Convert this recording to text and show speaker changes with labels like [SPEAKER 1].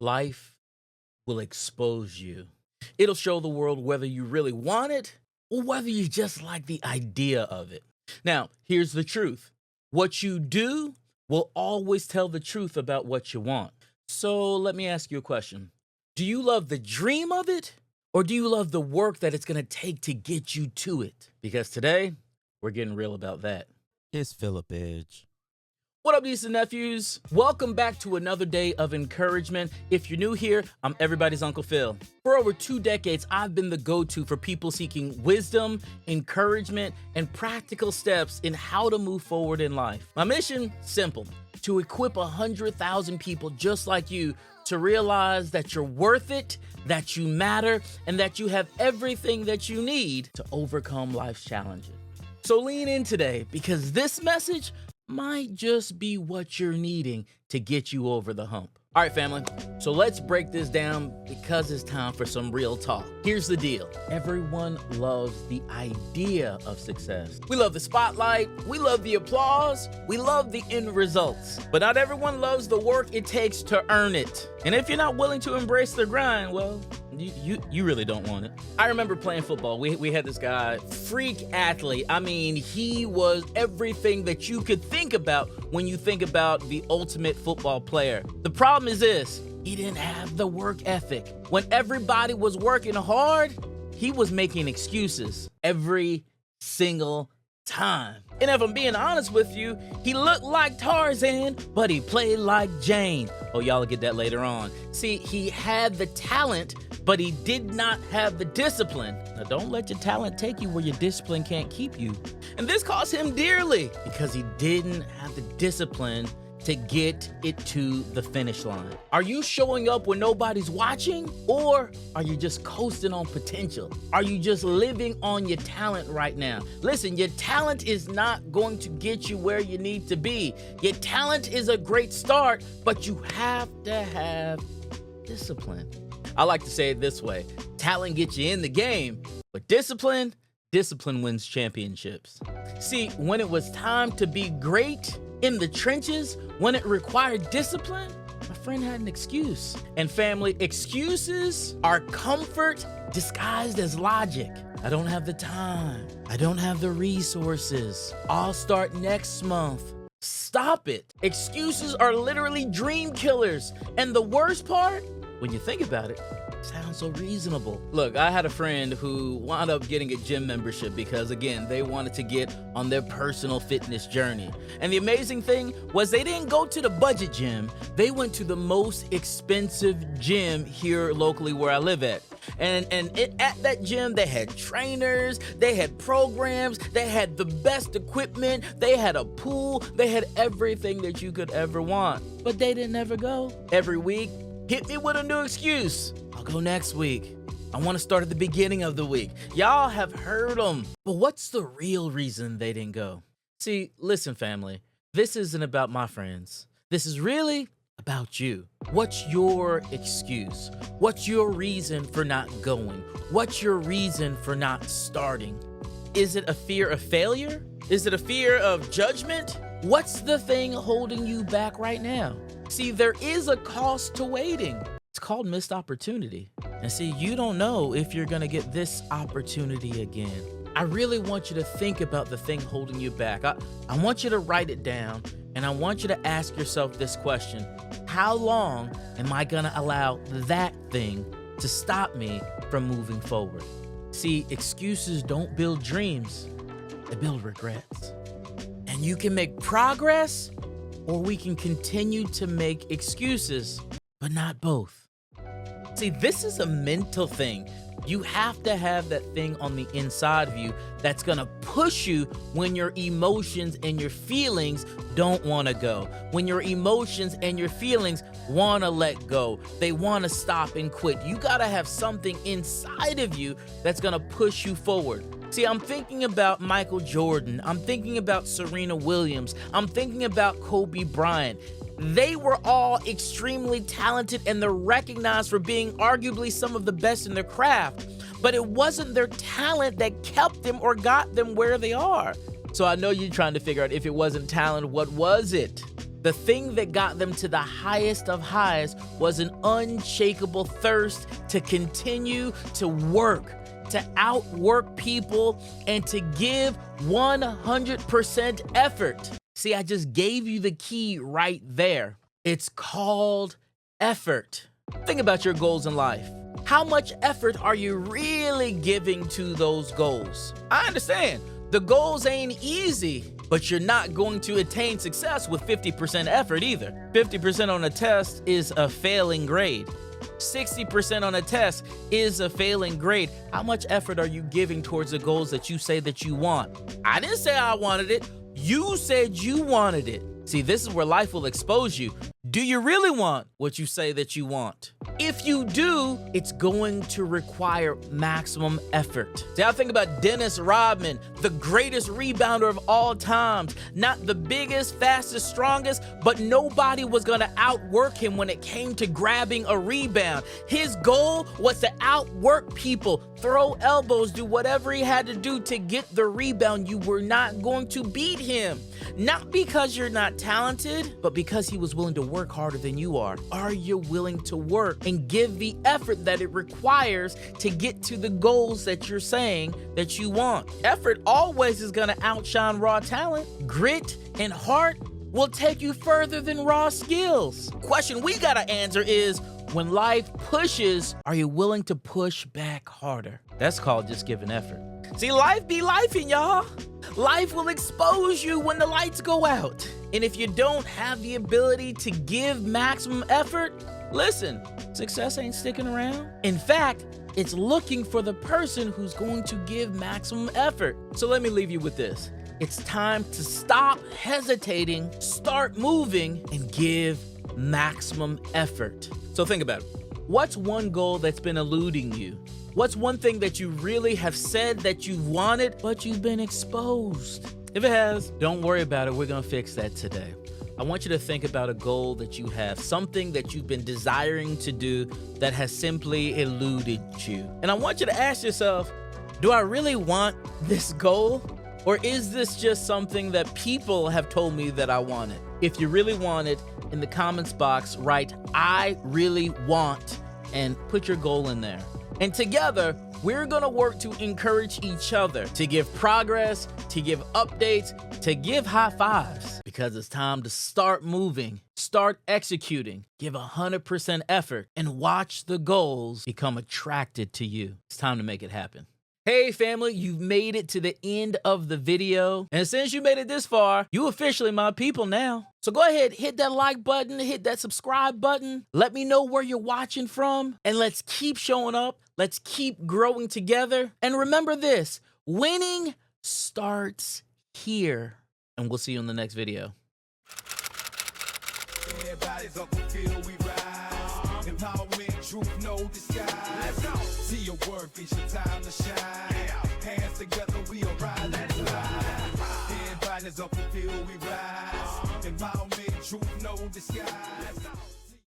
[SPEAKER 1] Life will expose you. It'll show the world whether you really want it or whether you just like the idea of it. Now, here's the truth. What you do will always tell the truth about what you want. So let me ask you a question. Do you love the dream of it, or do you love the work that it's going to take to get you to it? Because today, we're getting real about that.
[SPEAKER 2] It's Philip Edge.
[SPEAKER 1] What up, nieces and nephews? Welcome back to another day of encouragement. If you're new here, I'm everybody's Uncle Phil. For over 2 decades, I've been the go-to for people seeking wisdom, encouragement, and practical steps in how to move forward in life. My mission, simple, to equip 100,000 people just like you to realize that you're worth it, that you matter, and that you have everything that you need to overcome life's challenges. So lean in today, because this message might just be what you're needing to get you over the hump. All right, family, so let's break this down because it's time for some real talk. Here's the deal. Everyone loves the idea of success. We love the spotlight, we love the applause, we love the end results. But not everyone loves the work it takes to earn it. And if you're not willing to embrace the grind, well, you really don't want it. I remember playing football. We had this guy, freak athlete. I mean, he was everything that you could think about when you think about the ultimate football player. The problem is this, he didn't have the work ethic. When everybody was working hard, he was making excuses every single time. And if I'm being honest with you, he looked like Tarzan, but he played like Jane. Oh, y'all will get that later on. See, he had the talent, but he did not have the discipline. Now, don't let your talent take you where your discipline can't keep you. And this cost him dearly because he didn't have the discipline to get it to the finish line. Are you showing up when nobody's watching, or are you just coasting on potential? Are you just living on your talent right now? Listen, your talent is not going to get you where you need to be. Your talent is a great start, but you have to have discipline. I like to say it this way. Talent gets you in the game, but discipline wins championships. See, when it was time to be great in the trenches, when it required discipline, my friend had an excuse. And family, excuses are comfort disguised as logic. I don't have the time. I don't have the resources. I'll start next month. Stop it. Excuses are literally dream killers. And the worst part, when you think about it, sounds so reasonable. Look, I had a friend who wound up getting a gym membership because, again, they wanted to get on their personal fitness journey. And the amazing thing was they didn't go to the budget gym. They went to the most expensive gym here locally where I live at. At that gym, they had trainers, they had programs, they had the best equipment, they had a pool, they had everything that you could ever want. But they didn't ever go. Every week, hit me with a new excuse. I'll go next week. I want to start at the beginning of the week. Y'all have heard them. But what's the real reason they didn't go? See, listen, family, this isn't about my friends. This is really about you. What's your excuse? What's your reason for not going? What's your reason for not starting? Is it a fear of failure? Is it a fear of judgment? What's the thing holding you back right now? See, there is a cost to waiting. It's called missed opportunity. And see, you don't know if you're gonna get this opportunity again. I really want you to think about the thing holding you back. I want you to write it down, and I want you to ask yourself this question. How long am I gonna allow that thing to stop me from moving forward? See, excuses don't build dreams, they build regrets. And you can make progress, or we can continue to make excuses, but not both. See, this is a mental thing. You have to have that thing on the inside of you that's gonna push you when your emotions and your feelings don't wanna go. When your emotions and your feelings wanna let go. They wanna stop and quit. You gotta have something inside of you that's gonna push you forward. See, I'm thinking about Michael Jordan. I'm thinking about Serena Williams. I'm thinking about Kobe Bryant. They were all extremely talented and they're recognized for being arguably some of the best in their craft. But it wasn't their talent that kept them or got them where they are. So I know you're trying to figure out if it wasn't talent, what was it? The thing that got them to the highest of highs was an unshakable thirst to continue to work, to outwork people, and to give 100% effort. See, I just gave you the key right there. It's called effort. Think about your goals in life. How much effort are you really giving to those goals? I understand, the goals ain't easy, but you're not going to attain success with 50% effort either. 50% on a test is a failing grade. 60% on a test is a failing grade. How much effort are you giving towards the goals that you say that you want? I didn't say I wanted it. You said you wanted it. See, this is where life will expose you. Do you really want what you say that you want? If you do, it's going to require maximum effort. See, I think about Dennis Rodman, the greatest rebounder of all times. Not the biggest, fastest, strongest, but nobody was going to outwork him when it came to grabbing a rebound. His goal was to outwork people, throw elbows, do whatever he had to do to get the rebound. You were not going to beat him. Not because you're not talented, but because he was willing to work harder than you are. Are you willing to work and give the effort that it requires to get to the goals that you're saying that you want? Effort always is gonna outshine raw talent. Grit and heart will take you further than raw skills. Question we gotta answer is, when life pushes, are you willing to push back harder? That's called just giving effort. See, life be lifing, y'all. Life will expose you when the lights go out. And if you don't have the ability to give maximum effort, listen, success ain't sticking around. In fact, it's looking for the person who's going to give maximum effort. So let me leave you with this. It's time to stop hesitating, start moving, and give maximum effort. So think about it. What's one goal that's been eluding you? What's one thing that you really have said that you've wanted, but you've been exposed? If it has, don't worry about it. We're going to fix that today. I want you to think about a goal that you have, something that you've been desiring to do that has simply eluded you. And I want you to ask yourself, do I really want this goal? Or is this just something that people have told me that I wanted? If you really want it, in the comments box, write, I really want, and put your goal in there. And together, we're gonna work to encourage each other, to give progress, to give updates, to give high fives, because it's time to start moving, start executing, give 100% effort, and watch the goals become attracted to you. It's time to make it happen. Hey family, you've made it to the end of the video. And since you made it this far, you officially my people now. So go ahead, hit that like button, hit that subscribe button. Let me know where you're watching from, and let's keep showing up. Let's keep growing together. And remember this, winning starts here. And we'll see you in the next video.
[SPEAKER 3] Everybody's UnclePhil, we rise. Empowerment, truth, no disguise. Let's go. See your worth, it's your time to shine. Hands together, we arrive. Let's ride. Everybody's UnclePhil, we rise. Empowerment, truth, no disguise. Let's go.